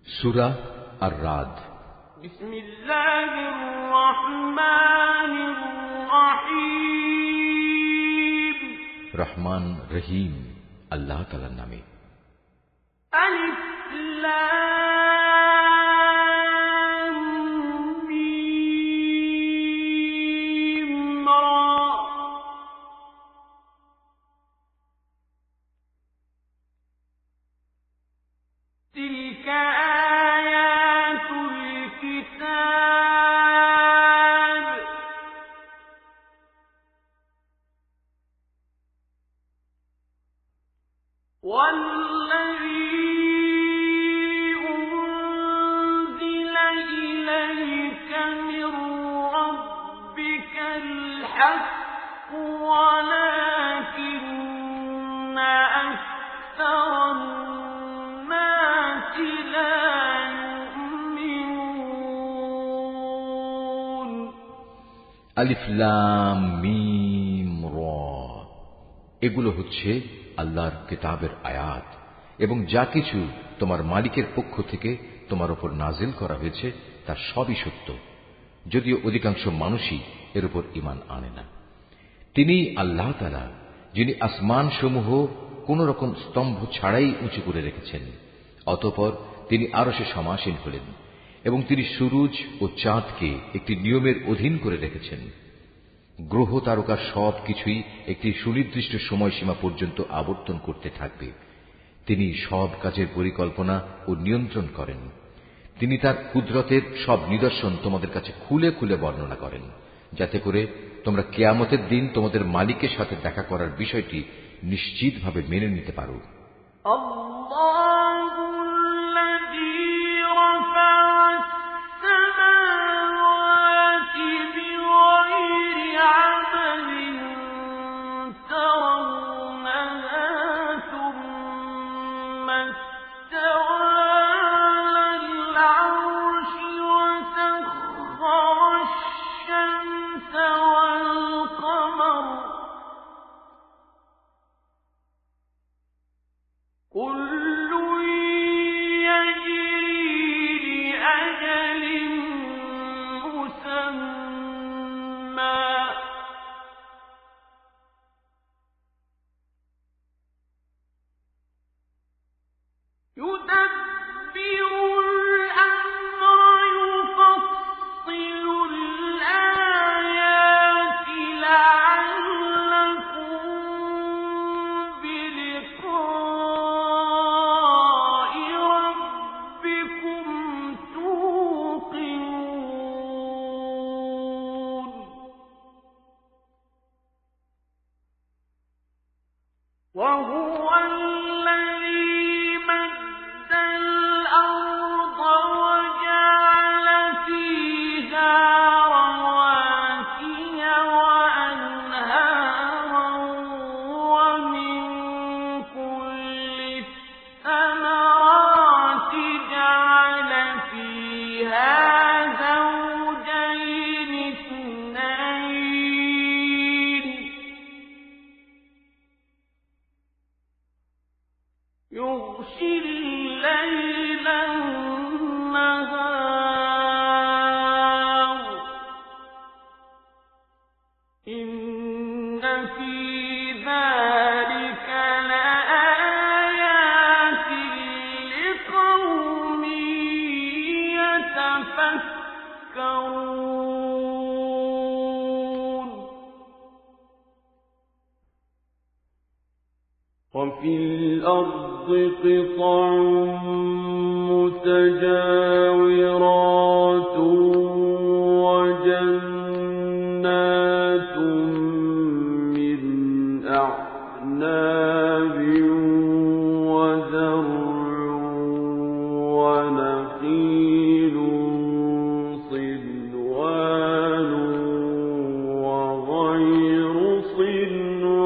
সূরা আর-রাদ। বিসমিল্লাহির রহমানির রহিম। রহমান রহিম আল্লাহ তাআলার নামে। আলিফ লাম মিম রা। তিলকা আয়াতুল কিতাব ওয়াল্লাযী উনজিলা ইলাইকা মির রাব্বিকাল হাক্কু ওয়ালাকিন্না আকসারান নাসি লা ইউমিনুন। আলিফ লাম মিম রা, এগুলো হচ্ছে আল্লাহর কিতাবের আয়াত এবং যা কিছু তোমার মালিকের পক্ষ থেকে তোমার উপর নাজিল করা হয়েছে তার সবই সত্য, যদিও অধিকাংশ মানুষই এর উপর ঈমান আনে না। তিনি আল্লাহ তাআলা যিনি আসমান সমূহ কোন রকম স্তম্ভ ছাড়াই উঁচু করে রেখেছেন, অতঃপর তিনি আরশে সমাসীন হলেন এবং তিনি সূরজ ও চাঁদকে একটি নিয়মের অধীন করে রেখেছেন। গ্রহ তারকার সব কিছুই একটি সুনির্দিষ্ট সময়সীমা পর্যন্ত আবর্তন করতে থাকবে। তিনি সব কাজের পরিকল্পনা ও নিয়ন্ত্রণ করেন। তিনি তার কুদরতের সব নিদর্শন তোমাদের কাছে খুলে খুলে বর্ণনা করেন, যাতে করে তোমরা কিয়ামতের দিন তোমাদের মালিকের সাথে দেখা করার বিষয়টি নিশ্চিতভাবে মেনে নিতে পারো। كل يجري لأجل مسمى يدبر الأمر يفصل الآيات لعلكم بلقاء ربكم توقنون. وهو الذي مد الأرض وجعل فيها رواسي وأنهارا ومن كل الثمرات جعل فيها زوجين اثنين يغشي الليل النهار إن في ذلك لآيات لقوم يتفكرون. وفي الأرض قطع متجاورات وجنات من أعناب وزرع ونخيل صنوان وغير صنوان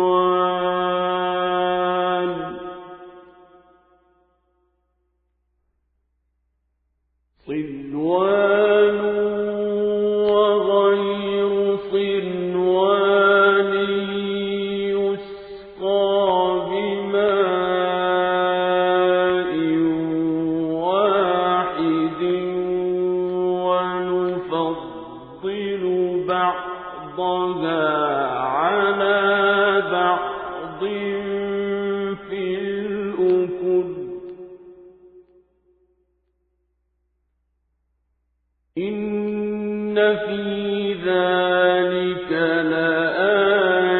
وغير صنوان يسقى بماء واحد بعضها على بعض في الأكل إن في ذلك لآيات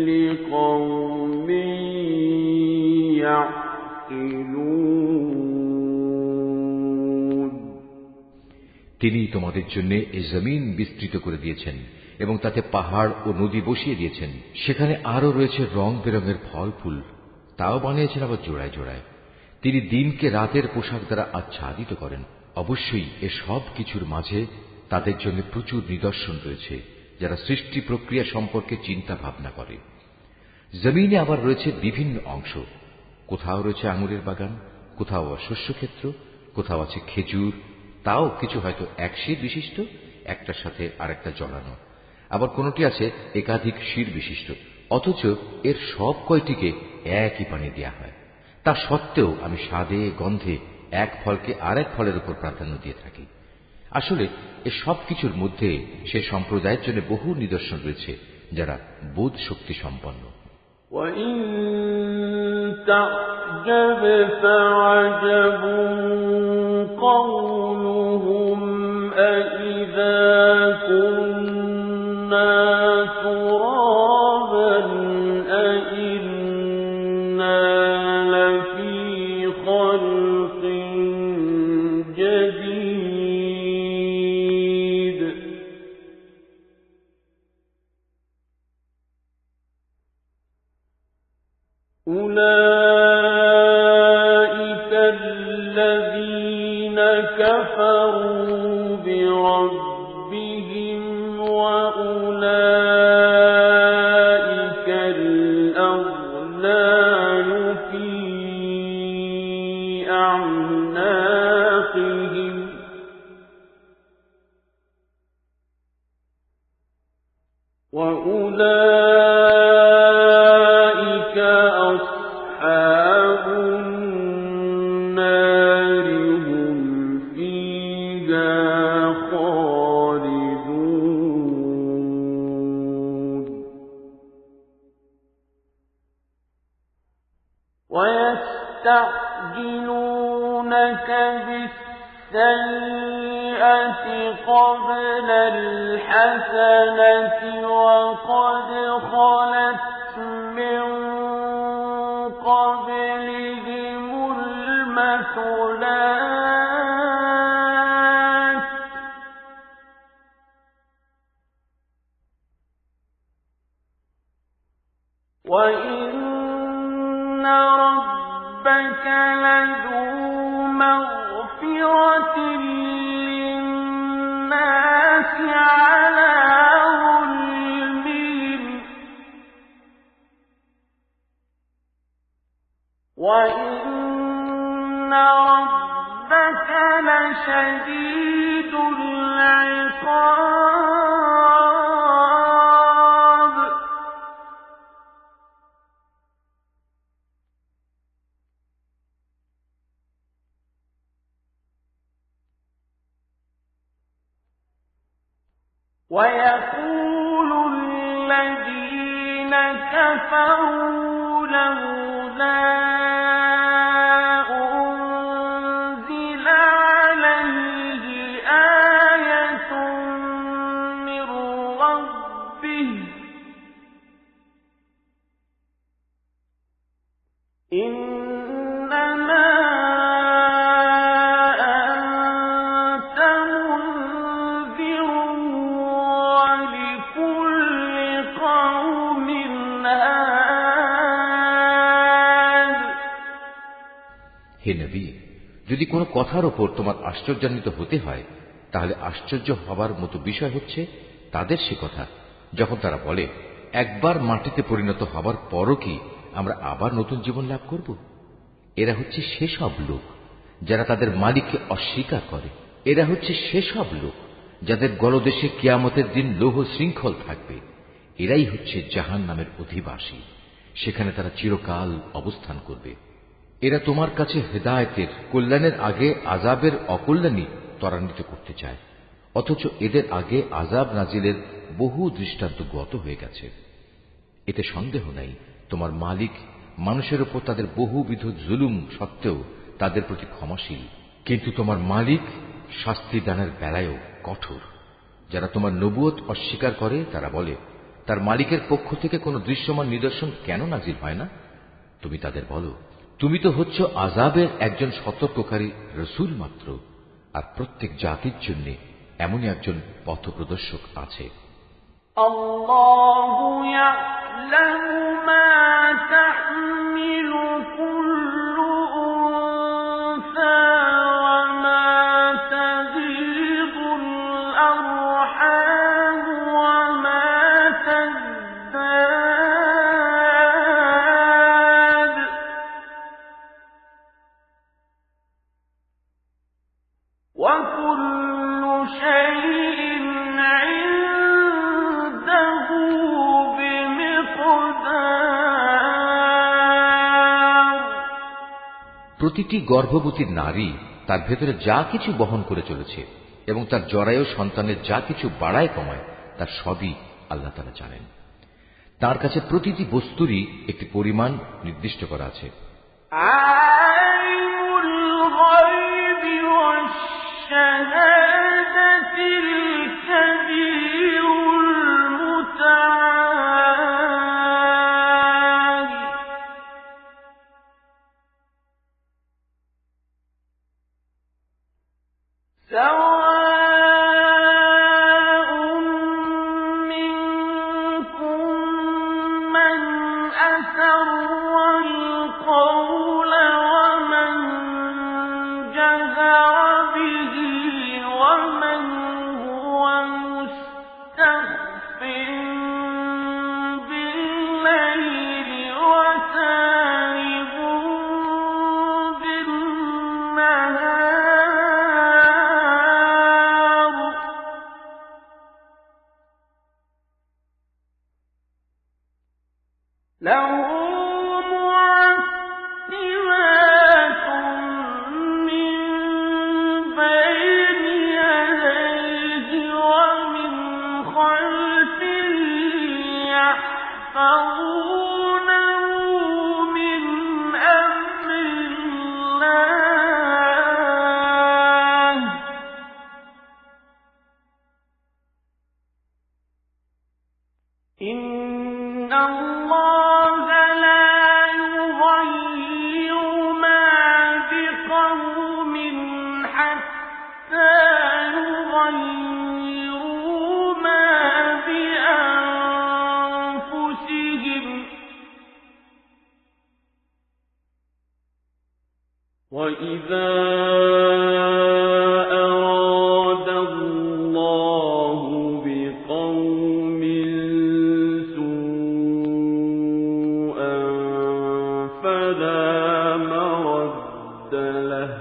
لقوم يعقلون তিনি তোমাদের জন্য এই জমিন বিস্তৃত করে দিয়েছেন এবং তাতে পাহাড় ও নদী বসিয়ে দিয়েছেন। সেখানে আরো রয়েছে রং বেরঙের ফল ফুল, তাও বানিয়েছেন আবার জোড়ায় জোড়ায়। তিনি দিনকে রাতের পোশাক দ্বারা আচ্ছাদিত করেন। অবশ্যই এ সব কিছুর মাঝে তাদের জন্য প্রচুর নিদর্শন রয়েছে যারা সৃষ্টি প্রক্রিয়া সম্পর্কে চিন্তা ভাবনা করে। জমিনে আবার রয়েছে বিভিন্ন অংশ, কোথাও রয়েছে আঙুরের বাগান, কোথাও শস্যক্ষেত্র, কোথাও আছে খেজুর, তাও কিছু হয়তো এক শির বিশিষ্ট, একটার সাথে আরেকটা জড়ানো, আবার কোনটি আছে একাধিক শির বিশিষ্ট, অথচ এর সব কয়টিকে একই পানি দেয়া হয়। তা সত্ত্বেও আমি স্বাদে গন্ধে এক ফলকে আরেক ফলের উপর প্রাধান্য দিয়ে থাকি। আসলে এ সব কিছুর মধ্যে সে সম্প্রদায়ের জন্য বহু নিদর্শন রয়েছে যারা বোধ শক্তি সম্পন্ন। وَإِن تَعْجَبْ فَعَجَبٌ قَوْلُهُمْ أَإِذَا كُنَّا تُرَابًا أَإِنَّا لَفِي خَلْقٍ جَدِيدٍ أُولَئِكَ الَّذِينَ كَفَرُوا بِرَبِّهِمْ وَأُولَئِكَ الْأَغْلَالُ فِي أَعْنَاقِهِمْ وَأُولَئِكَ أَصْحَابُ النَّارِ هُمْ فِيهَا خَالِدُونَ وَيَسْتَعْجِلُونَكَ بِالسَّيِّئَةِ قَبْلَ الْحَسَنَةِ وَقَدْ خَلَتْ مِن قَبْلِهِمُ الْمَثُلَاتُ وَإِنَّ رَبَّكَ لَذُو مَغْفِرَةٍ لِّلنَّاسِ عَلَىٰ ظُلْمِهِمْ وَإِنَّ رَبَّكَ لَشَدِيدُ الْعِقَابِ وَيَقُولُ الَّذِينَ كَفَرُوا لَوْلَا أُنزِلَ عَلَيْهِ آيَةٌ مِّن رَّبِّهِ إِنَّمَا أَنتَ مُنذِرٌ وَلِكُلِّ قَوْمٍ هَادٍ হে নবী, যদি কোনো কথার উপর তোমার আশ্চর্যান্বিত হতে হয় তাহলে আশ্চর্য হবার মতো বিষয় হচ্ছে তাদের সে কথা যখন তারা বলে, একবার মাটিতে পরিণত হবার পরও কি আমরা আবার নতুন জীবন লাভ করব? এরা হচ্ছে সেসব লোক যারা তাদের মালিককে অস্বীকার করে। এরা হচ্ছে সেসব লোক যাদের গলদেশে কিয়ামতের দিন লৌহ শৃঙ্খল থাকবে। এরাই হচ্ছে জাহান্নামের অধিবাসী, সেখানে তারা চিরকাল অবস্থান করবে। এরা তোমার কাছে হেদায়েতের কল্যাণের আগে আযাবের অকল্যাণই ত্বরান্বিত করতে চায়। অথচ এদের আগে আযাব নাজিলের বহু দৃষ্টান্ত গত হয়ে গেছে। এতে সন্দেহ নাই তোমার মালিক মানুষের উপর তাদের বহুবিধ জুলুম সত্ত্বেও তাদের প্রতি ক্ষমাশীল, কিন্তু তোমার মালিক শাস্তি দানের বেলায়ও কঠোর। যারা তোমার নবুয়ত অস্বীকার করে তারা বলে, তার মালিকের পক্ষ থেকে কোনো দৃশ্যমান নিদর্শন কেন নাজিল হয় না? তুমি তাদের বলো, তুমি তো হচ্ছ আযাবের একজন সতর্ককারী রসূল মাত্র, আর প্রত্যেক জাতির জন্য এমনই একজন পথপ্রদর্শক আছে। আল্লাহু ইয়া'লামু মা তাহমিলু কুল্লু উনসা ওয়া মা তাগীদুল আরহাম ওয়া মা তাজদাদ ওয়া কুল্লু শাইইন প্রতিটি গর্ভবতী নারী তার ভেতরে যা কিছু বহন করে চলেছে এবং তার জরায়ু সন্তানের যা কিছু বাড়ায় কমায় তার সবই আল্লাহ তাআলা জানেন। তার কাছে প্রতিটি বস্তুরই একটি পরিমাণ নির্দিষ্ট করা আছে। আলিমুল গায়বি ওয়াশ শাহাদাতিল কাবীরুল মুতাআল وَإِذَا أَرَادَ اللَّهُ بِقَوْمٍ سُوءًا فَلَا مَرَدَّ لَهُ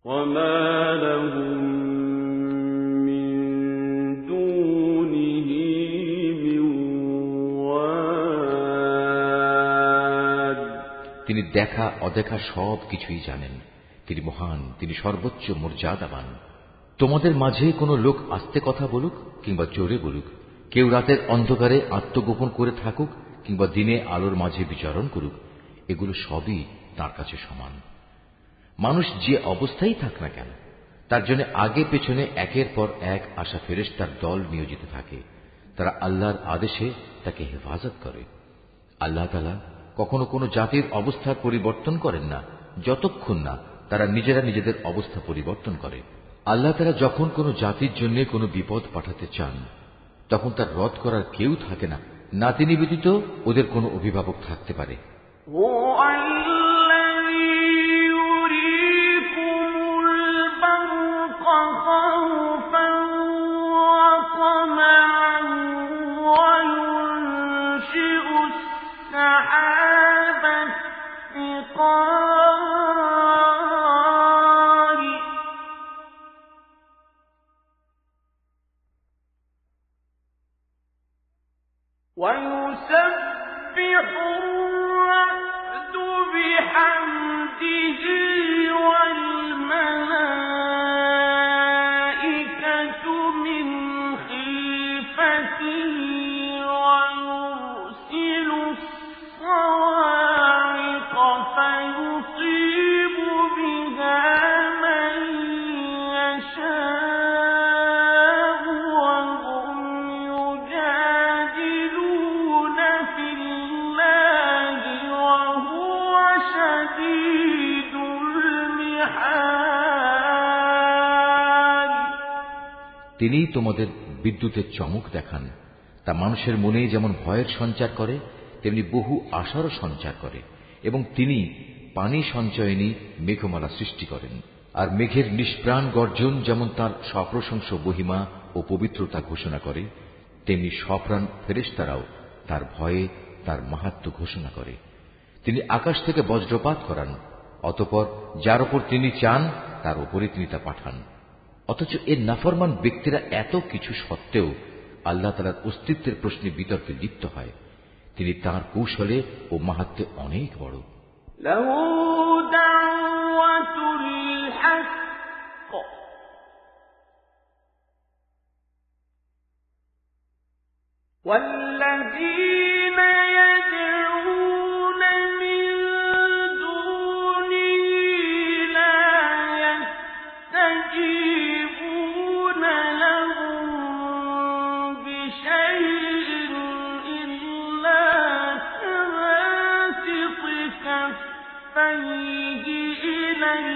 وَمَا لَهُم مِّن دُونِهِ مِن وَالٍ তিনি দেখা অদেখা সব কিছুই জানেন। তিনি মহান, তিনি সর্বোচ্চ মর্যাদাবান। তোমাদের মাঝে কোনো লোক আস্তে কথা বলুক কিংবা জোরে বলুক, কেউ রাতের অন্ধকারে আত্মগোপন করে থাকুক কিংবা দিনে আলোর মাঝে বিচরণ করুক, এগুলো সবই তার কাছে সমান। মানুষ যে অবস্থায় থাক না কেন, তার জন্য আগে পেছনে একের পর এক আসা ফেরেশতার দল নিয়োজিত থাকে। তারা আল্লাহর আদেশে তাকে হেফাজত করে। আল্লাহ তাআলা কখনো কোনো জাতির অবস্থার পরিবর্তন করেন না যতক্ষণ না তারা নিজেরা নিজেদের অবস্থা পরিবর্তন করে। আল্লাহ তাআলা যখন কোনো জাতির জন্য কোনো বিপদ পাঠাতে চান, তখন তার রদ করার কেউ থাকে না, না তিনি ব্যতীত ওদের কোনো অভিভাবক থাকতে পারে। وَيُسَبِّحُ الرَّعْدُ بِحَمْدِ তিনিই তোমাদের বিদ্যুতের চমক দেখান, তা মানুষের মনে যেমন ভয়ের সঞ্চার করে তেমনি বহু আশারও সঞ্চার করে, এবং তিনি পানি সঞ্চয়নী মেঘমালা সৃষ্টি করেন। আর মেঘের নিষ্প্রাণ গর্জন যেমন তার সপ্রশংস মহিমা ও পবিত্রতা ঘোষণা করে, তেমনি সপ্রাণ ফেরেশতারাও তার ভয়ে তার মাহাত্ম্য ঘোষণা করে। তিনি আকাশ থেকে বজ্রপাত করান, অতঃপর যার উপর তিনি চান তার উপরে তিনি তা পাঠান। অথচ এর নাফরমান ব্যক্তিরা এত কিছু সত্ত্বেও আল্লাহ তাআলার অস্তিত্বের প্রশ্নে বিতর্কে লিপ্ত হয়। তিনি তাঁর কৌশলে ও মাহাত্ম্যে অনেক বড়। লাহু দাওয়াতুল হক ওয়াল্লাযীনা ইয়াদউনা মিন দুনিহি লা ইয়াস্তাজীবুনা লাহুম বিশাইইন ইল্লা কাবাসিতি কাফাইহি ইলাল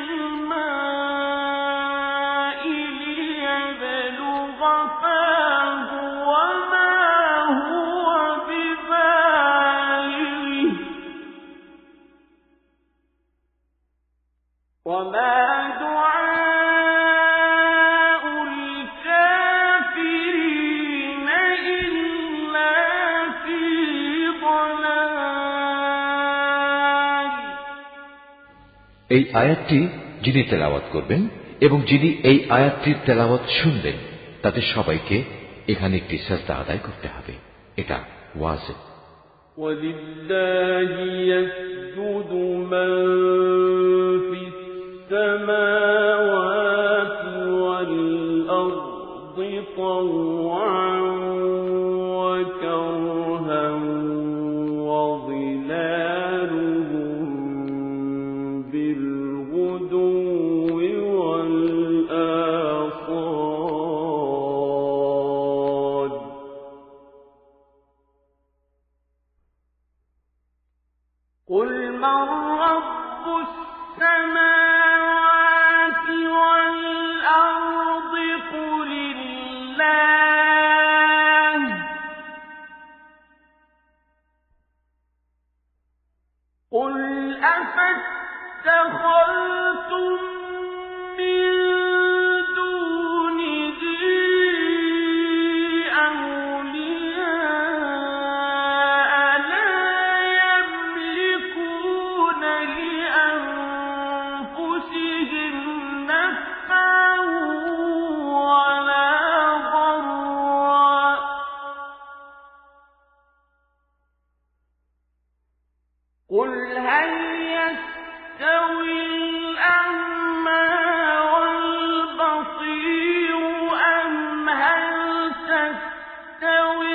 মা'i লিয়াবলুগা ফাহু وما دعاء الكافرين إلا في ضلال। এই আয়াতটি যিনি তেলাওয়াত করবেন এবং যিনি এই আয়াতটির তেলাওয়াত শুনবেন তাতে সবাইকে এখানে একটি সাজদা আদায় করতে হবে। এটা ওয়াজিব। وَلِلَّهِ يَسْجُدُ مَن فِي السَّمَاوَاتِ وَالْأَرْضِ طَوْعًا وَكَرْهًا وَظِلَالُهُم بِالْغُدُوِّ وَالْآصَالِ قُلْ مَن رَّبُّ السَّمَاوَاتِ وَالْأَرْضِ قُلِ اللَّهُ قُلْ أَفَاتَّخَذْتُم مِّن دُونِهِ أَوْلِيَاءَ لَا يَمْلِكُونَ لِأَنفُسِهِمْ نَفْعًا وَلَا ضَرًّا قُلْ هَلْ يَسْتَوِي الْأَعْمَى وَالْبَصِيرُ أَمْ هَلْ تَسْتَوِي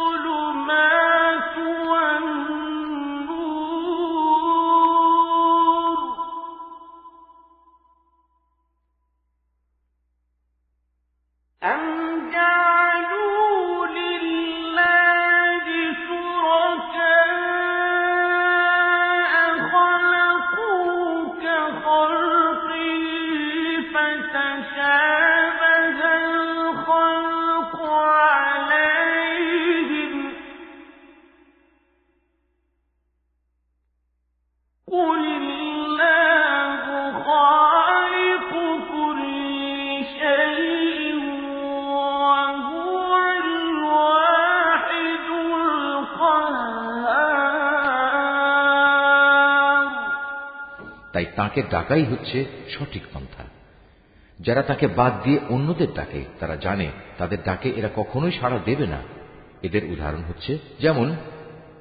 الظُّلُمَاتُ وَالنُّورُ أَمْ جَعَلُوا لِلَّهِ شُرَكَاءَ خَلَقُوا كَخَلْقِهِ فَتَشَابَهَ الْخَلْقُ عَلَيْهِمْ قُلِ اللَّهُ خَالِقُ كُلِّ شَيْءٍ وَهُوَ الْوَاحِدُ الْقَهَّارُ। তাই তাকে ডাকাই হচ্ছে সঠিক পন্থা। যারা তাকে বাদ দিয়ে অন্যদের ডাকে তারা জানে তাদের ডাকে এরা কখনোই সাড়া দেবে না। এদের উদাহরণ হচ্ছে যেমন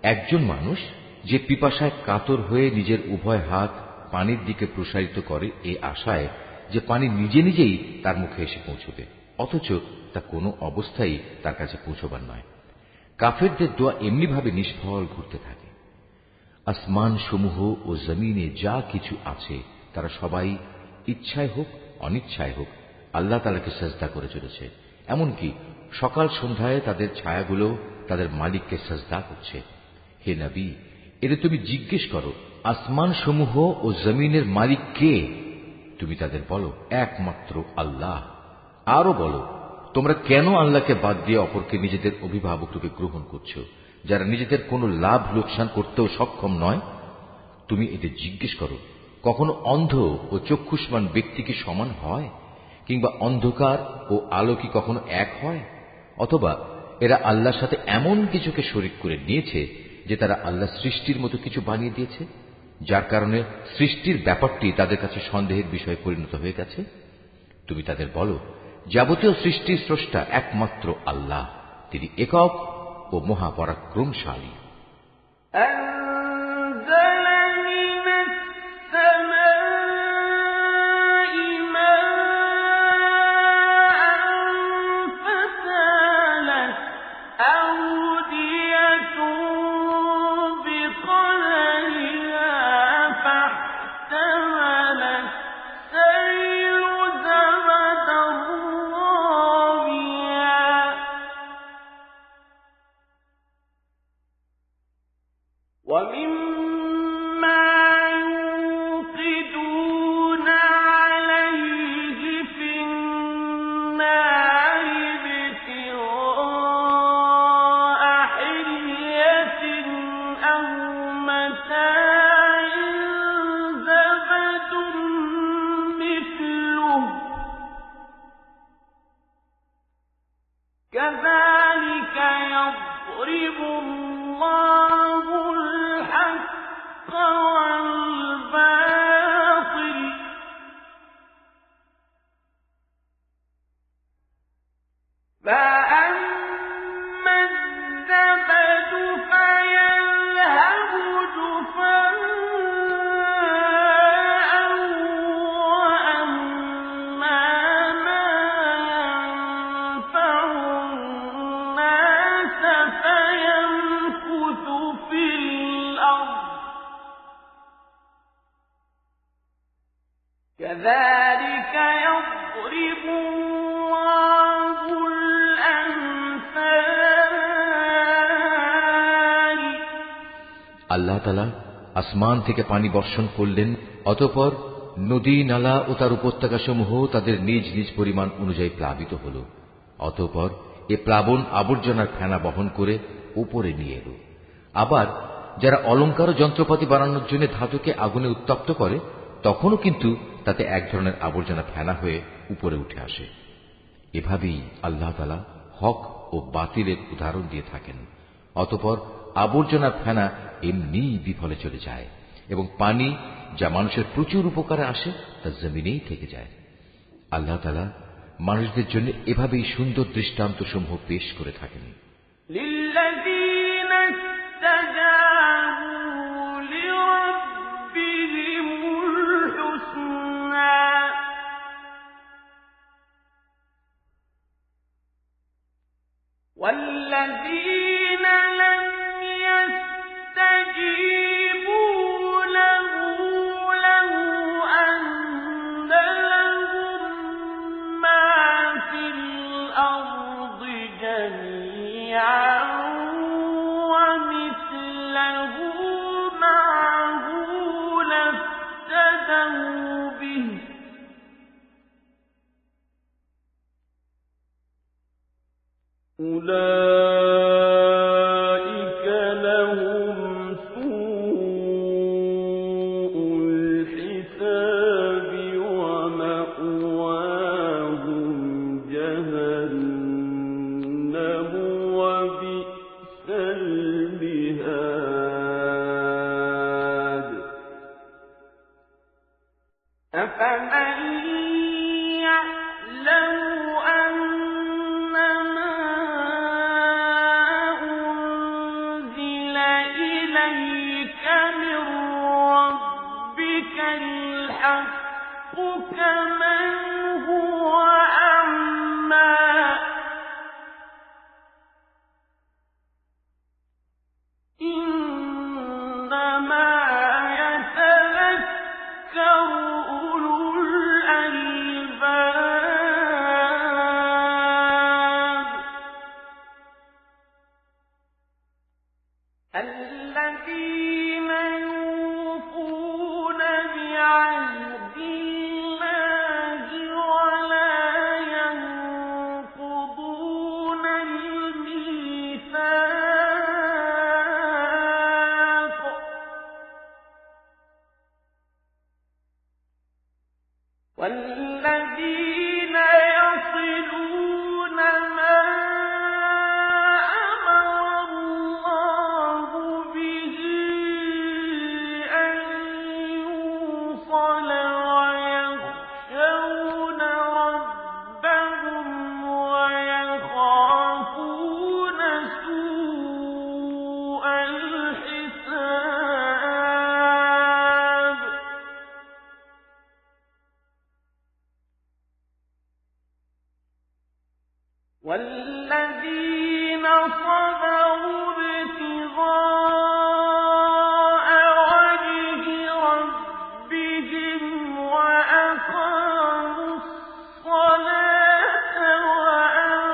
একজন মানুষ যে পিপাসায় কাতর হয়ে নিজের উভয় হাত পানির দিকে প্রসারিত করে এই আশায় যে পানি নিজে নিজেই তার মুখে এসে পৌঁছবে, অথচ তা কোনো অবস্থায় তার কাছে পৌঁছবার নয়। কাফেরদের দোয়া এমনিভাবে নিষ্ফল ঘুরতে থাকে। আসমান সমূহ ও জমিনে যা কিছু আছে তারা সবাই ইচ্ছায় হোক অনিচ্ছায় হোক আল্লাহ তাআলাকে সিজদা করে চলেছে। এমনকি সকাল সন্ধ্যায় তাদের ছায়াগুলো তাদের মালিককে সিজদা করছে। হে নবী, এদের তুমি জিজ্ঞেস করো, আসমান সমূহ ও জমিনের মালিক কে? তুমি তাদের বলো, একমাত্র আল্লাহ। আরো বলো, তোমরা কেন আল্লাহকে বাদ দিয়ে অপরকে নিজেদের অভিভাবক রূপে গ্রহণ করছো, যারা নিজেদের কোনো লাভ লোকসান করতেও সক্ষম নয়? তুমি এদের জিজ্ঞেস করো, কখনো অন্ধ ও চক্ষুষ্মান ব্যক্তি কি সমান হয়? কিংবা অন্ধকার ও আলো কি কখনো এক হয়? অথবা এরা আল্লাহর সাথে এমন কিছুকে শরীক করে নিয়েছে যে তারা আল্লাহ সৃষ্টির মতো কিছু বানিয়ে দিয়েছে, যার কারণে সৃষ্টির ব্যাপারটি তাদের কাছে সন্দেহের বিষয়ে পরিণত হয়ে গেছে? তুমি তাদের বলো, যাবতীয় সৃষ্টির স্রষ্টা একমাত্র আল্লাহ, তিনি একক ও মহাপরাক্রমশালী। আল্লাহ তাআলা আসমান থেকে পানি বর্ষণ করলেন, অতঃপর নদী নালা ও তার উপত্যকা সমূহ তাদের নিজ নিজ পরিমাণ অনুযায়ী প্লাবিত হল। অতঃপর এ প্লাবন আবর্জনার ফেনা বহন করে উপরে নিয়ে এল। আবার যারা অলংকার ও যন্ত্রপাতি বানানোর জন্য ধাতুকে আগুনে উত্তপ্ত করে, তখনও কিন্তু তাতে এক ধরনের আবর্জনা ফেনা হয়ে উপরে উঠে আসে। এভাবেই আল্লাহ তাআলা হক ও বাতিলের উদাহরণ দিয়ে থাকেন। অতঃপর আবর্জনার ফেনা এমনি বিফলে চলে যায় এবং পানি যা মানুষের প্রচুর উপকারে আসে তা জমিনেই থেকে যায়। আল্লাহ তাআলা মানুষদের জন্য এভাবেই সুন্দর দৃষ্টান্ত সমূহ পেশ করে থাকেন। والذين لم يستجيبوا له لو أن لهم ما في الأرض جميعا ومثله معه لافتدوا به أولئك لهم سوء الحساب ومأواهم جهنم وبئس المهاد أفمن يعلم الحق كمن هو أعمى إنما يتذكر أولو الألباب الذين يوفون بعهد الله ولا ينقضون الميثاق والذين يصلون ما أمر الله به أن يوصل ويخشون ربهم ويخافون سوء الحساب والذين صبروا ابتغاء وجه ربهم وأقاموا الصلاة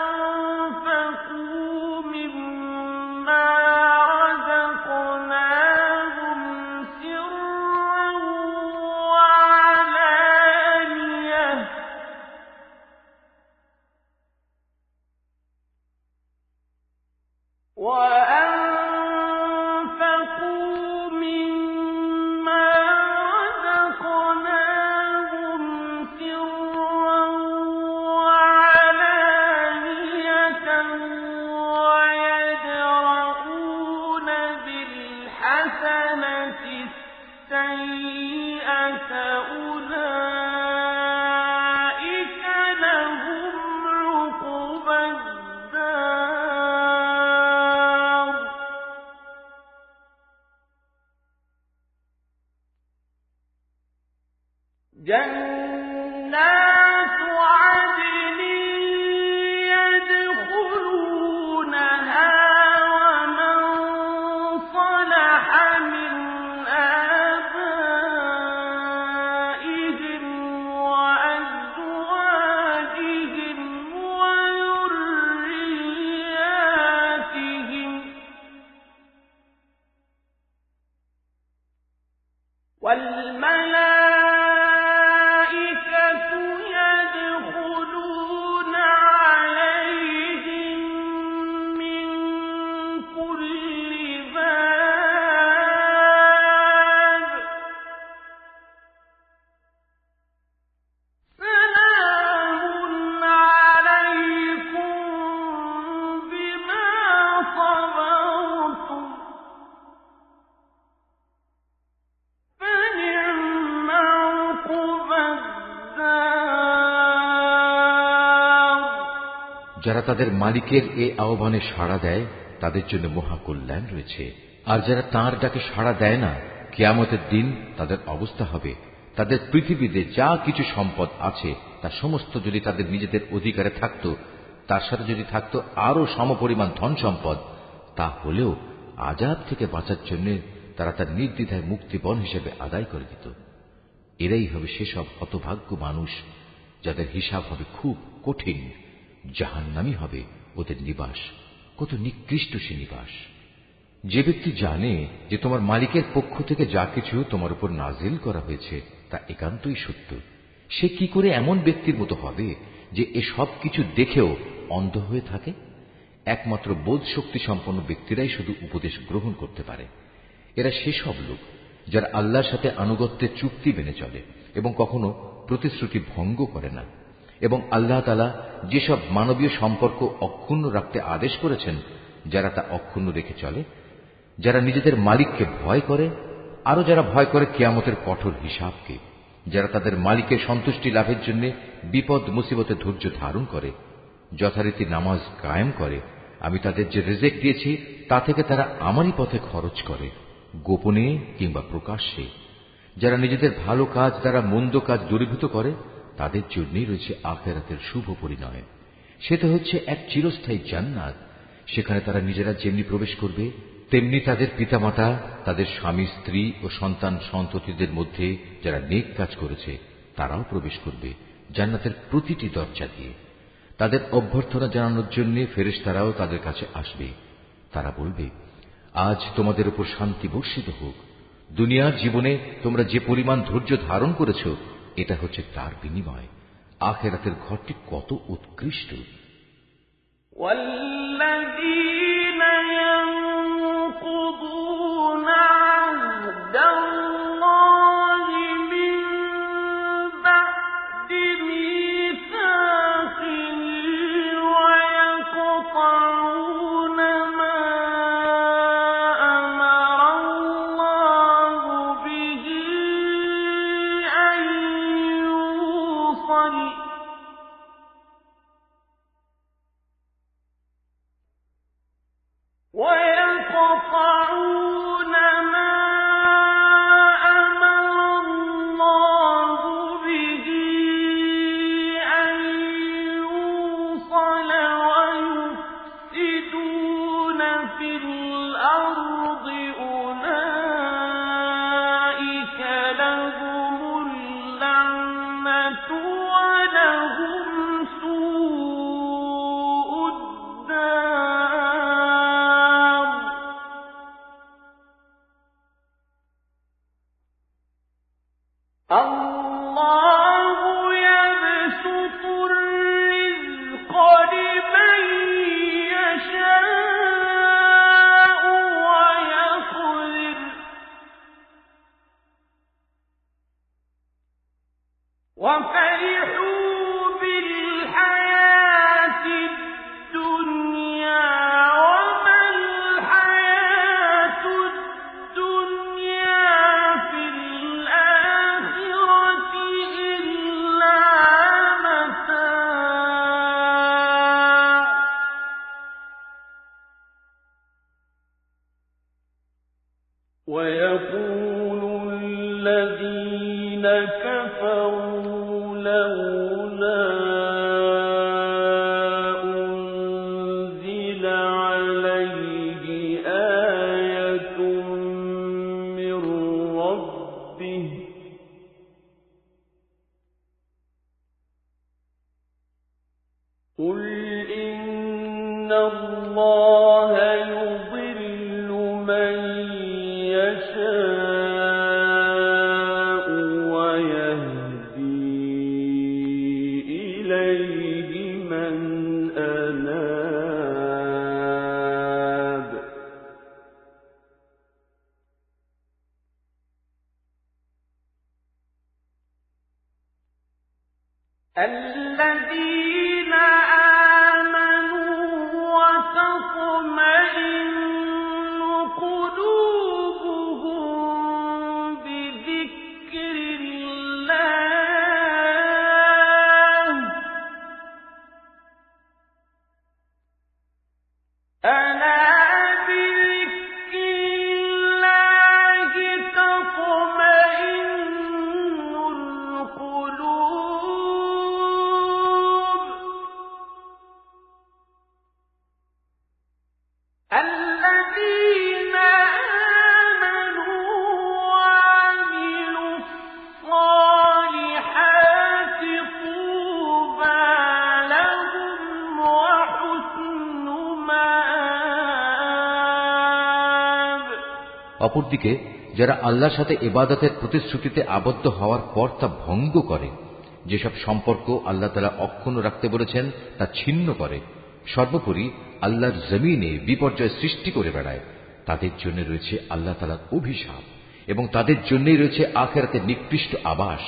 وأنفقوا مما رزقناهم سرا وعلانية وأنفقوا مما رزقناهم سرا وعلانية ويدرؤون بالحسنة السيئة أولئك لهم عقبى الدار جنات عدن يدخلونها ومن صلح من آبائهم وأزواجهم وذرياتهم والملائكة يدخلون عليهم من كل باب سلام عليكم بما صبرتم فنعم عقبى الدار যারা তাদের মালিকের এই আহ্বানে সাড়া দেয় তাদের জন্য মহা কল্যাণ রয়েছে, আর যারা তাঁর ডাকে সাড়া দেয় না, কিয়ামতের দিন তাদের অবস্থা হবে তাদের পৃথিবীতে যা কিছু সম্পদ আছে তা সমস্ত যদি তাদের নিজেদের অধিকারে থাকত, তার সাথে যদি থাকত আরো সমপরিমাণ ধন সম্পদ, তা হলেও আযাব থেকে বাঁচার জন্য তারা তার নির্দ্বিধায় মুক্তিপণ হিসেবে আদায় করে দিত। এরাই হবে সেসব হতভাগ্য মানুষ যাদের হিসাব হবে খুব কঠিন। জাহান্নামী হবে ওদের নিবাস, কত নিকৃষ্ট সে নিবাস। যে ব্যক্তি জানে যে তোমার মালিকের পক্ষ থেকে যা কিছু তোমার উপর নাজিল করা হয়েছে তা একান্তই সত্য, সে কি করে এমন ব্যক্তির মতো হবে যে এসব কিছু দেখেও অন্ধ হয়ে থাকে? একমাত্র বোধ শক্তি সম্পন্ন ব্যক্তিরাই শুধু উপদেশ গ্রহণ করতে পারে। এরা সেসব লোক যারা আল্লাহর সাথে আনুগত্যের চুক্তি মেনে চলে এবং কখনো প্রতিশ্রুতি ভঙ্গ করে না, এবং আল্লাহ তাআলা যেসব মানবীয় সম্পর্ক অক্ষুণ্ণ রাখতে আদেশ করেছেন যারা তা অক্ষুণ্ণ রেখে চলে, যারা নিজেদের মালিককে ভয় করে, আরো যারা ভয় করে কিয়ামতের কঠোর হিসাবকে, যারা তাদের মালিকের সন্তুষ্টি লাভের জন্য বিপদ মুসিবতে ধৈর্য ধারণ করে, যথারীতি নামাজ কায়েম করে, আমি তাদের যে রিজিক দিয়েছি তা থেকে তারা আমারই পথে খরচ করে, গোপনে কিংবা প্রকাশ্যে। যারা নিজেদের ভালো কাজ দ্বারা মন্দ কাজ দূরীভূত করে তাদের জন্যই রয়েছে আখিরাতের শুভ পরিণয়। সেটা হচ্ছে এক চিরস্থায়ী জান্নাত। সেখানে তারা নিজেরা যেমনি প্রবেশ করবে তেমনি তাদের পিতামাতা, তাদের স্বামী স্ত্রী ও সন্তান সন্ততিদের মধ্যে যারা নেক কাজ করেছে তারাও প্রবেশ করবে জান্নাতের প্রতিটি দরজা দিয়ে। তাদের অভ্যর্থনা জানানোর জন্য ফেরেশতারাও তাদের কাছে আসবে। তারা বলবে, আজ তোমাদের উপর শান্তি বর্ষিত হোক। দুনিয়ার জীবনে তোমরা যে পরিমাণ ধৈর্য ধারণ করেছ এটা হচ্ছে তার বিনিময়। আখিরাতের ঘরটি কত উৎকৃষ্ট। والذين ينقضون عهد الله من بعد ميثاقه ويقطعون ما أمر الله به أن يوصل ويقطعون ما أمر الله به أن يوصل ويفسدون في الأرض أولئك لهم اللعنة ولهم سوء الدار. الله يبسط الرزق لمن يشاء ويقدر وفرحوا بالحياة الدنيا وما الحياة الدنيا في الآخرة إلا متاع. ويقول الذين كفروا لولا أنزل عليه آية من ربه قل إن الله يضل من يشاء ويهدي إليه من أناب. الذين آمنوا وتطمئن قلوبهم بذكر الله ألا بذكر الله تطمئن القلوب. الذين آمنوا وعملوا الصالحات طوبى لهم وحسن مآب. অপরদিকে যারা আল্লাহর সাথে ইবাদতের প্রতিশ্রুতিতে আবদ্ধ হওয়ার পর তা ভঙ্গ করে, যেসব সম্পর্ক আল্লাহ তাআলা অক্ষুণ্ণ রাখতে বলেছেন তা ছিন্ন করে, সর্বোপরি আল্লাহর জমিনে বিপর্যয় সৃষ্টি করে বেড়ায়, তাদের জন্য রয়েছে আল্লাহ তাআলার অভিশাপ এবং তাদের জন্যই রয়েছে আখিরাতের নিকৃষ্ট আবাস।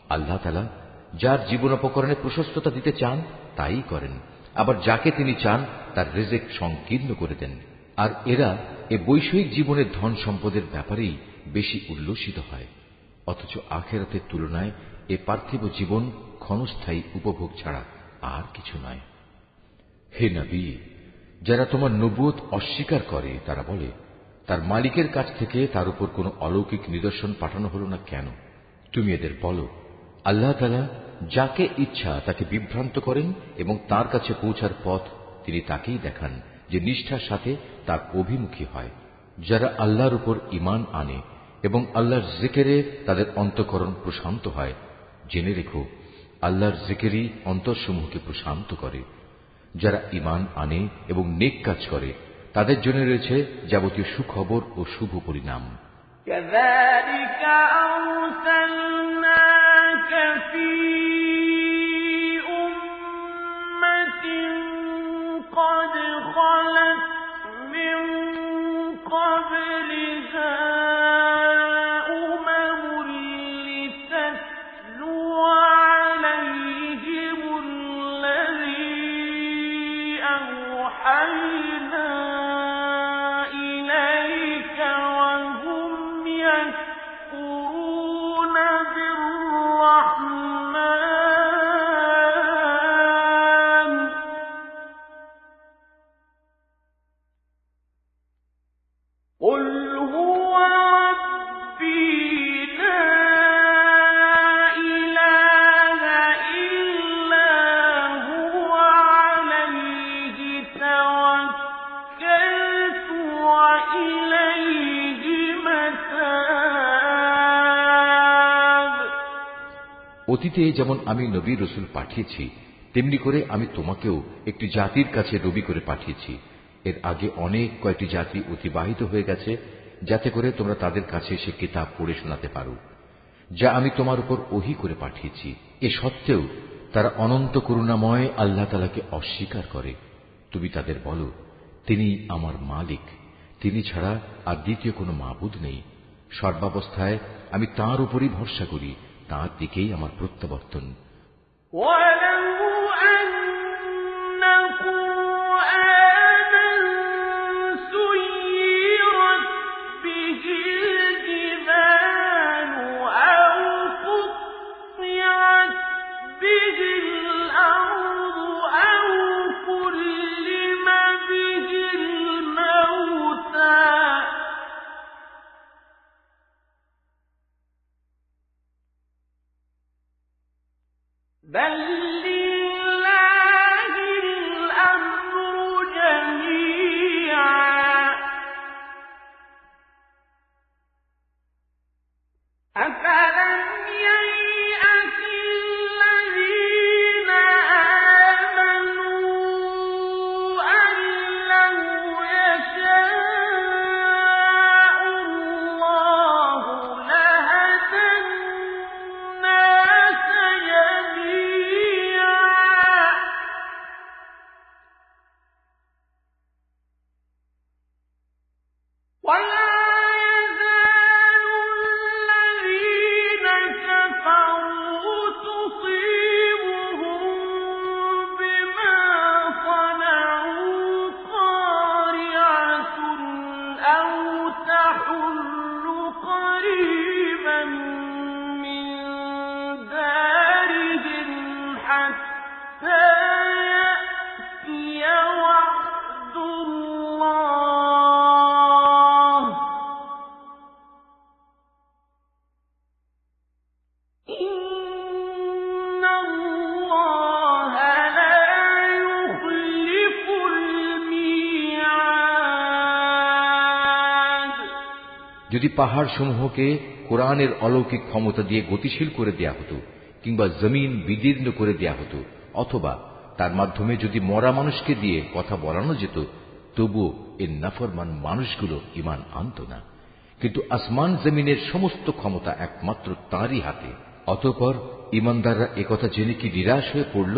আল্লাহ তাআলা যার জীবনোপকরণে প্রশস্ততা দিতে চান তাই করেন, আবার যাকে তিনি চান তার রিজিক সংকীর্ণ করে দেন। আর এরা এ বৈষয়িক জীবনের ধন সম্পদের ব্যাপারেই বেশি উল্লসিত হয়, অথচ আখিরাতের তুলনায় এ পার্থিব জীবন ক্ষণস্থায়ী উপভোগ ছাড়া আর কিছু নয়। হে নবী, যারা তোমার নবুয়ত অস্বীকার করে তারা বলে, তার মালিকের কাছ থেকে তার উপর কোনো অলৌকিক নিদর্শন পাঠানো হলো না কেন? তুমি এদের বলো, আল্লাহ তাআলা যাকে ইচ্ছা তাকে বিভ্রান্ত করেন এবং তার কাছে পৌঁছার পথ তিনি তাকেই দেখান যে নিষ্ঠার সাথে তার অভিমুখী হয়। যারা আল্লাহর উপর ঈমান আনে এবং আল্লাহর জিকিরে তাদের অন্তঃকরণ প্রশান্ত হয়, জেনে রেখো আল্লাহর জিকিরই অন্তরসমূহকে প্রশান্ত করে। যারা ঈমান আনে এবং নেক কাজ করে তাদের জন্য রয়েছে যাবতীয় সুখবর ও শুভ পরিণাম। كذلك أرسلناك في أمة قد خلت من قبلها أمم لتتلو عليهم الذي أوحينا إليك وهم يكفرون بالرحمن قل هو ربي لا إله إلا هو عليه توكلت وإليه متاب অতীতে যেমন আমি নবী রসুল পাঠিয়েছি তেমনি করে আমি তোমাকেও একটি জাতির কাছে নবী করে পাঠিয়েছি। এর আগে অনেক কয়েকটি জাতি অতিবাহিত হয়ে গেছে যাতে করে তোমরা তাদের কাছে সে কিতাব পড়ে শোনাতে পারো যা আমি তোমার উপর ওহী করে পাঠিয়েছি। এ সত্ত্বেও তারা অনন্ত করুণাময় আল্লাহ তাআলাকে অস্বীকার করে। তুমি তাদের বলো, তিনি আমার মালিক, তিনি ছাড়া আর দ্বিতীয় কোনো মাবুদ নেই। সর্বাবস্থায় আমি তাঁর উপরই ভরসা করি, তাঁর দিকেই আমার প্রত্যাবর্তন। ولو أن قرآنا سيرت به الجبال أو قطعت به الأرض أو كلم به الموتى بل لله الأمر جميعا أفلم ييأس الذين آمنوا أن لو يشاء الله لهدى الناس جميعا ولا يزال الذين كفروا تصيبهم بما صنعوا قارعة أو تحل قريبا من دارهم حتى يأتي وعد الله إن الله لا يخلف الميعاد যদি পাহাড় সমূহকে কোরআনের অলৌকিক ক্ষমতা দিয়ে গতিশীল করে দেয়া হতো কিংবা জমিন বিদীর্ণ করে দেয়া হতো অথবা তার মাধ্যমে যদি মরা মানুষকে দিয়ে কথা বলানো যেত, তবুও এর নাফরমান মানুষগুলো ঈমান আনত না। কিন্তু আসমান জমিনের সমস্ত ক্ষমতা একমাত্র তাঁরই হাতে। অতঃপর ঈমানদাররা একথা জেনে কি নিরাশ হয়ে পড়ল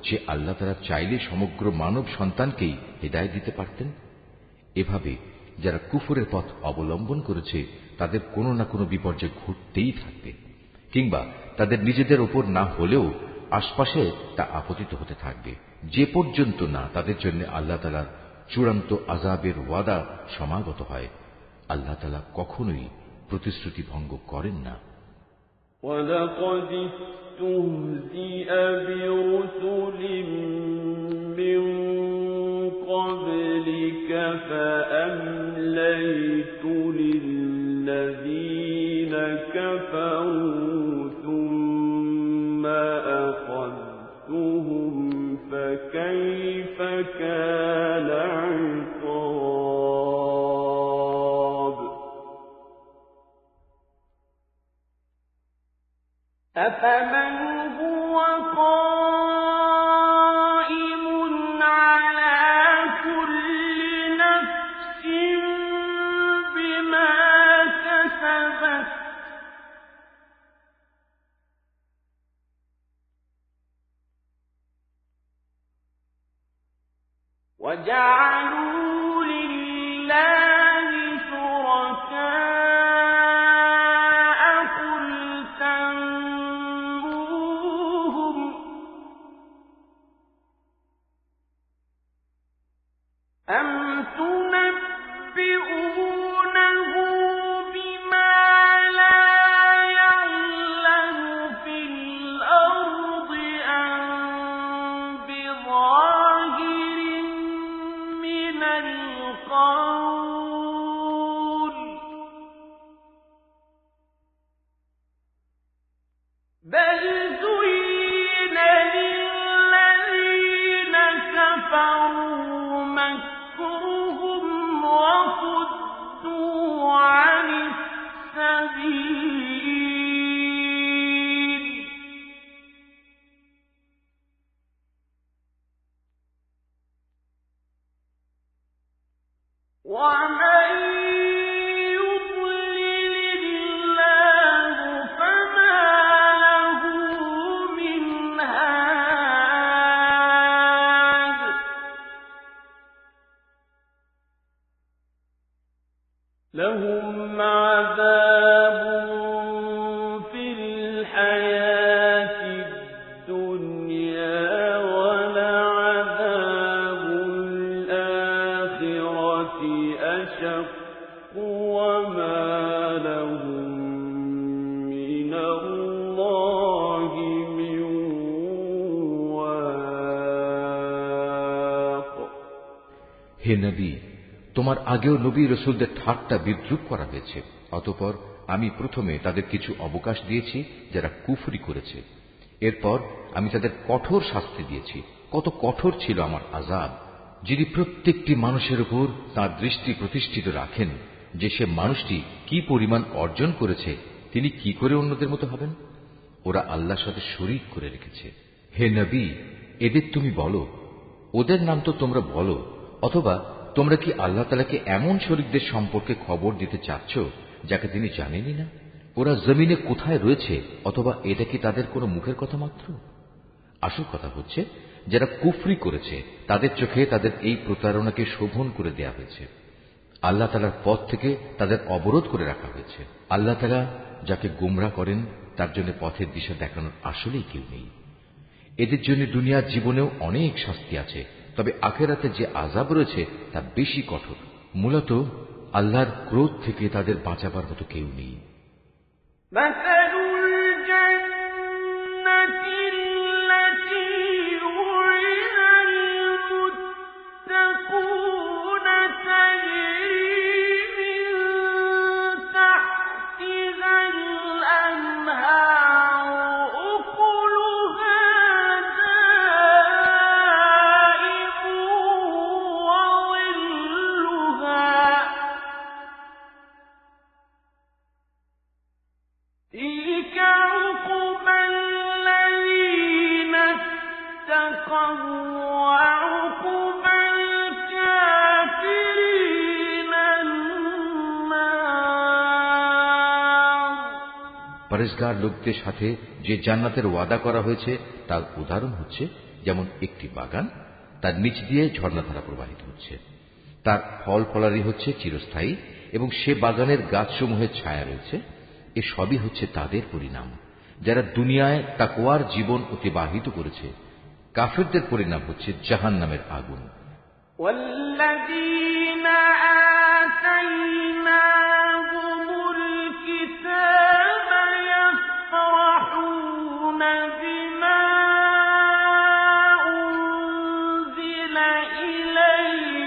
যে আল্লাহ তাআলা চাইলে সমগ্র মানব সন্তানকেই হেদায়েত দিতে পারতেন? এভাবে যারা কুফরের পথ অবলম্বন করেছে তাদের কোনো না কোনো বিপর্যয় ঘটতেই থাকবে, কিংবা তাদের নিজেদের উপর না হলেও আশপাশে তা আপতিত হতে থাকবে, যে পর্যন্ত না তাদের জন্য আল্লাহ তাআলার চূড়ান্ত আযাবের ওয়াদা সমাগত হয়। আল্লাহ তাআলা কখনোই প্রতিশ্রুতি ভঙ্গ করেন না। ولقد استهزئ برسل من قبلك فأمليت للذين كفروا ثم أخذتهم فكيف كان عقاب أفمن هو قائم على كل نفس بما كسبت وجعلوا لله شركاء قل سموهم أم تنبئونه بما لا يعلم في الأرض أم بظاهر من القول بل زين للذين كفروا مكرهم وصدوا عن السبيل ومن يضلل الله فما له من هاد لهم عذاب في الحياة الدنيا ولعذاب الآخرة أشق وما لهم من الله من واق হে নবী, তোমার আগেও নবী রসুলদের ঠাট্টা বিদ্রূপ করা হয়েছে। অতঃপর আমি প্রথমে তাদের কিছু অবকাশ দিয়েছি যারা কুফরি করেছে। এরপর আমি তাদের কঠোর শাস্তি দিয়েছি। কত কঠোর ছিল আমার আযাব। যিনি প্রত্যেকটি মানুষের উপর তাঁর দৃষ্টি প্রতিষ্ঠিত রাখেন যে সে মানুষটি কি পরিমাণ অর্জন করেছে, তিনি কি করে অন্যদের মতো হবেন? ওরা আল্লাহর সাথে শরীক করে রেখেছে। হে নবী, এদের তুমি বলো, ওদের নাম তো তোমরা বলো, অথবা তোমরা কি আল্লাহ তাআলাকে এমন শরীকদের সম্পর্কে খবর দিতে চাচ্ছ যাকে তিনি জানেনই না? ওরা জমিনে কোথায় রয়েছে, অথবা এটা কি তাদের কোনো মুখের কথা মাত্র? আসল কথা হচ্ছে, যারা কুফরি করেছে তাদের চোখে তাদের এই প্রতারণাকে শোভন করে দেয়া হয়েছে। আল্লাহ তাআলার পথ থেকে তাদের অবরোধ করে রাখা হয়েছে। আল্লাহ তাআলা যাকে গোমরা করেন তার জন্য পথের দিশা দেখানোর আসলেই কেউ নেই। এদের জন্য দুনিয়ার জীবনেও অনেক শাস্তি আছে, তবে আখিরাতে যে আযাব রয়েছে তা বেশি কঠোর। মূলত আল্লাহর ক্রোধ থেকে তাদের বাঁচাবার মতো কেউ নেই। পরেশগার লোকদের সাথে যে জান্নাতের ওয়াদা করা হয়েছে তার উদাহরণ হচ্ছে যেমন একটি বাগান, তার নিচ দিয়ে ঝর্ণাধারা প্রবাহিত হচ্ছে, তার ফল ফলারি হচ্ছে চিরস্থায়ী এবং সে বাগানের গাছসমূহের ছায়া রয়েছে। এ সবই হচ্ছে তাদের পরিণাম যারা দুনিয়ায় তাকওয়ার জীবন অতিবাহিত করেছে। কাফেরদের পরিণাম হচ্ছে জাহান্নামের আগুন। والذين آتيناهم الكتاب يفرحون بما أنزل إليك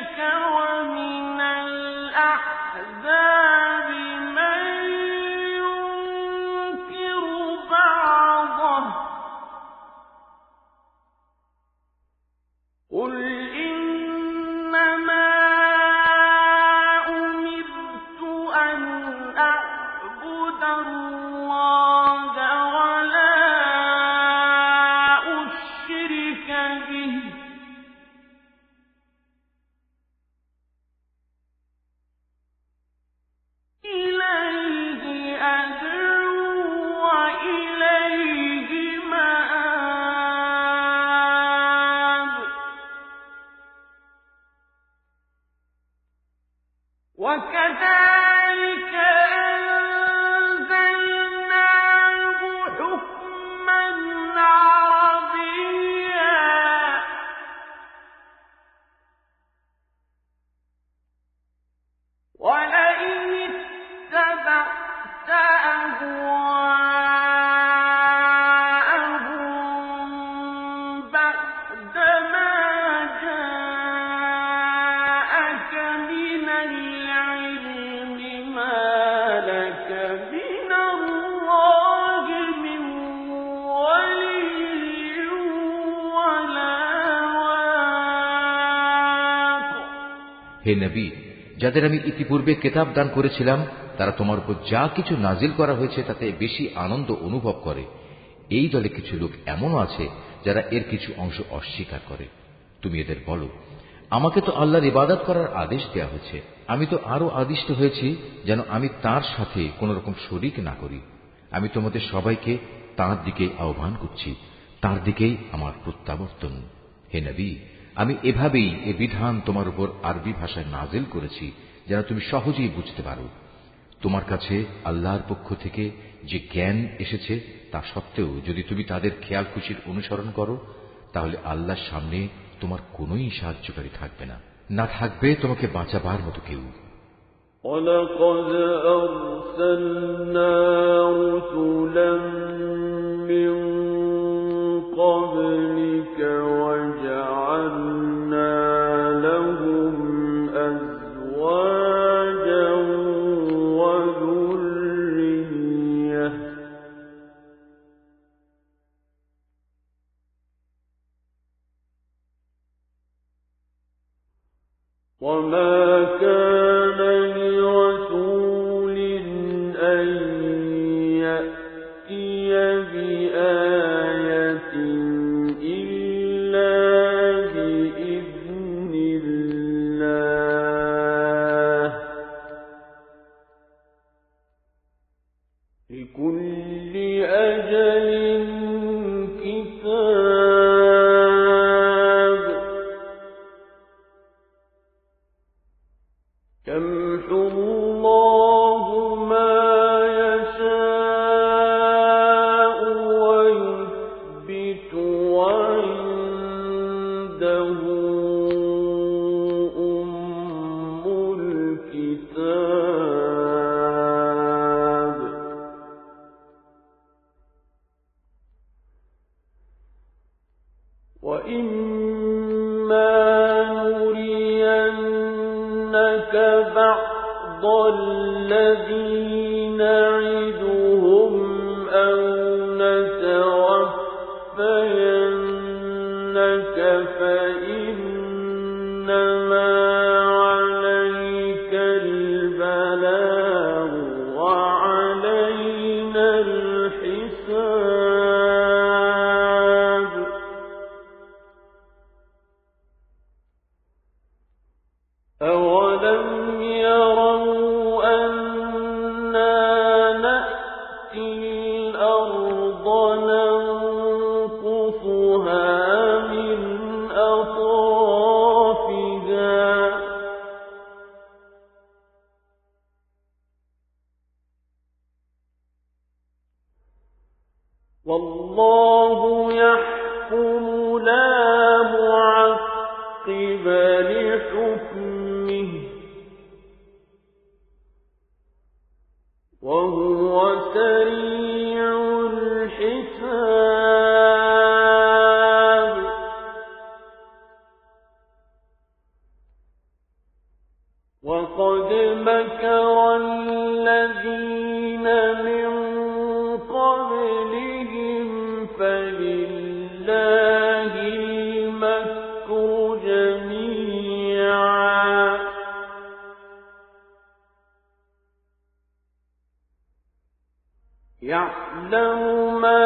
হে নবী, যাদের আমি ইতিপূর্বে কিতাব দান করেছিলাম তারা তোমার উপর যা কিছু নাজিল করা হয়েছে তাতে বেশি আনন্দ অনুভব করে। এই দলে কিছু লোক এমনও আছে যারা এর কিছু অংশ অস্বীকার করে। তুমি এদের বলো, আমাকে তো আল্লাহর ইবাদত করার আদেশ দেওয়া হয়েছে, আমি তো আরো আদিষ্ট হয়েছি যেন আমি তার সাথে কোন রকম শরীক না করি। আমি তোমাদের সবাইকে তাঁর দিকে আহ্বান করছি, তাঁর দিকেই আমার প্রত্যাবর্তন। হে নবী, আমি এভাবেই এ বিধান তোমার উপর আরবি ভাষায় নাজিল করেছি যেন তুমি সহজেই বুঝতে পারো। তোমার কাছে আল্লাহর পক্ষ থেকে যে জ্ঞান এসেছে তা সত্ত্বেও যদি তুমি তাদের খেয়াল খুশির অনুসরণ করো তাহলে আল্লাহর সামনে তোমার কোনোই সাহায্যকারী থাকবে না, না থাকবে তোমাকে বাঁচাবার মতো কেউ। وَلَقَدْ أَرْسَلْنَا رُسُلًا مِّن قَبْلِكَ وَجَعَلْنَا لَهُمْ أَزْوَاجًا وَذُرِّيَّةً وَمَا كَانَ لِرَسُولٍ أَن يَأْتِيَ بِآيَةٍ إِلَّا بِإِذْنِ اللَّهِ ۗ لِكُلِّ أَجَلٍ كِتَابٌ يَمْحُو اللَّهُ مَا يَشَاءُ وَيُثْبِتُ وَعِندَهُ أُمُّ الْكِتَابِ وَإِمَّا نُرِيَنَّكَ بَعْضَ الَّذِي نَعِدُهُمْ أَوْ نَتَوَفَّيَنَّكَ فَإِنَّمَا عَلَيْكَ الْبَلَاغُ وَعَلَيْنَا الْحِسَابُ أَوَلَمْ يَرَوْا أَنَّا نَأْتِي الْأَرْضَ نَنقُصُهَا مِنْ أَطْرَافِهَا ۚ وَاللَّهُ يَحْكُمُ لَا مُعَقِّبَ لِحُكْمِهِ ۚ وَهُوَ سَرِيعُ الْحِسَابِ وَقَدْ مَكَرَ الَّذِينَ مِن قَبْلِهِمْ فَلِلَّهِ الْمَكْرُ جَمِيعًا ۖ يعلم ما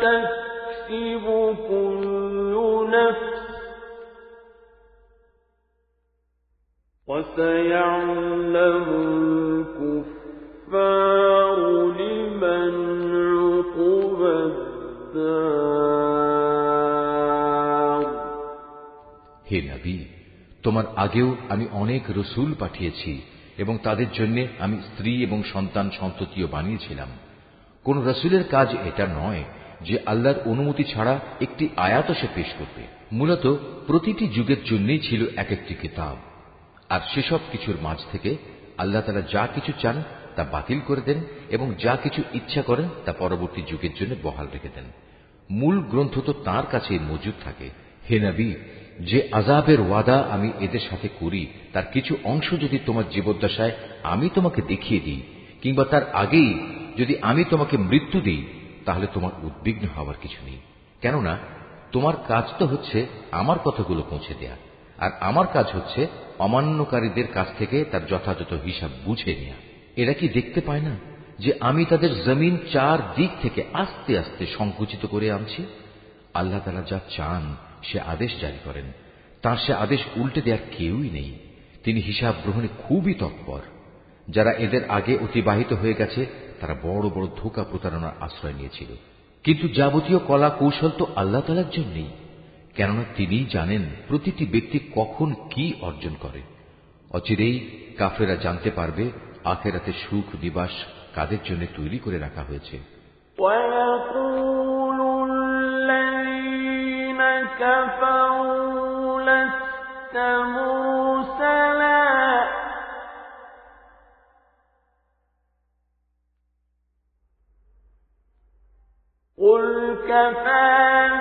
تكسب كل نفس وسيعلم الكفار لمن عقبى الدار। হে নবী, তোমার আগেও আমি অনেক রসূল পাঠিয়েছি এবং তাদের জন্য আমি স্ত্রী এবং সন্তান সন্ততিও বানিয়েছিলাম। কোন রসূলের কাজ এটা নয় যে আল্লাহর অনুমতি ছাড়া একটি আয়াত সে পেশ করবে। মূলত প্রতিটি যুগের জন্যই ছিল এক একটি কিতাব, আর সেসব কিছুর মাঝ থেকে আল্লাহ তাআলা যা কিছু চান তা বাতিল করে দেন এবং যা কিছু ইচ্ছা করেন তা পরবর্তী যুগের জন্য বহাল রেখে দেন। মূল গ্রন্থ তো তাঁর কাছে মজুদ থাকে। হে নবী, যে আযাবের ওয়াদা আমি এদের সাথে করি তার কিছু অংশ যদি তোমার জীবদ্দশায় আমি তোমাকে দেখিয়ে দিই কিংবা তার আগেই যদি আমি তোমাকে মৃত্যু দিই, তাহলে তোমার উদ্বিগ্ন হওয়ার কিছু নেই। কেননা তোমার কাজ তো হচ্ছে আমার কথাগুলো পৌঁছে দেয়া, আর আমার কাজ হচ্ছে অমান্যকারীদের কাছ থেকে তার যথাযথ হিসাব বুঝে নেয়া। এরা কি দেখতে পায় না যে আমি তাদের জমিন চার দিক থেকে আস্তে আস্তে সংকুচিত করে আনছি? আল্লাহ তাআলা যা চান সে আদেশ জারি করেন, তার সে আদেশ উল্টে দেওয়ার কেউই নেই। তিনি হিসাব গ্রহণে খুবই তৎপর। যারা এদের আগে অতিবাহিত হয়ে গেছে তারা বড় বড় ধোঁকা প্রতারণার আশ্রয় নিয়েছিল, কিন্তু যাবতীয় কলা কৌশল তো আল্লাহ তাআলার জন্যই, কেননা তিনিই জানেন প্রতিটি ব্যক্তি কখন কি অর্জন করে। অচিরেই কাফেরা জানতে পারবে আখিরাতে সুখ নিবাস কাদের জন্য তৈরি করে রাখা হয়েছে। وَيَقُولُ الَّذِينَ كَفَرُوا لَسْتَ مُرْسَلًا قُلْ كَفَى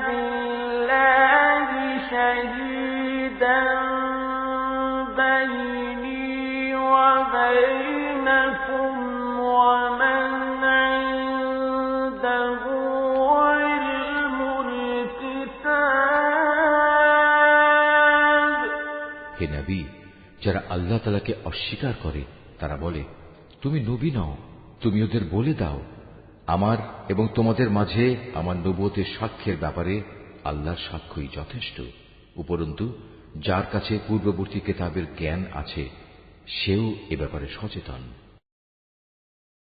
بِاللَّهِ شَهِيدًا بَيْنِي وَبَيْنَكُمْ وَمَنْ عِندَهُ عِلْمُ الْكِتَابِ। হে নবী, যারা আল্লাহ তাআলাকে অস্বীকার করে তারা বলে, তুমি নবী নও। তুমি ওদের বলে দাও, আমার এবং তোমাদের মাঝে আমার নবুয়তের সাক্ষ্যের ব্যাপারে আল্লাহর সাক্ষ্যই যথেষ্ট। উপরন্তু যার কাছে পূর্ববর্তী কিতাবের জ্ঞান আছে সেও এ ব্যাপারে সচেতন।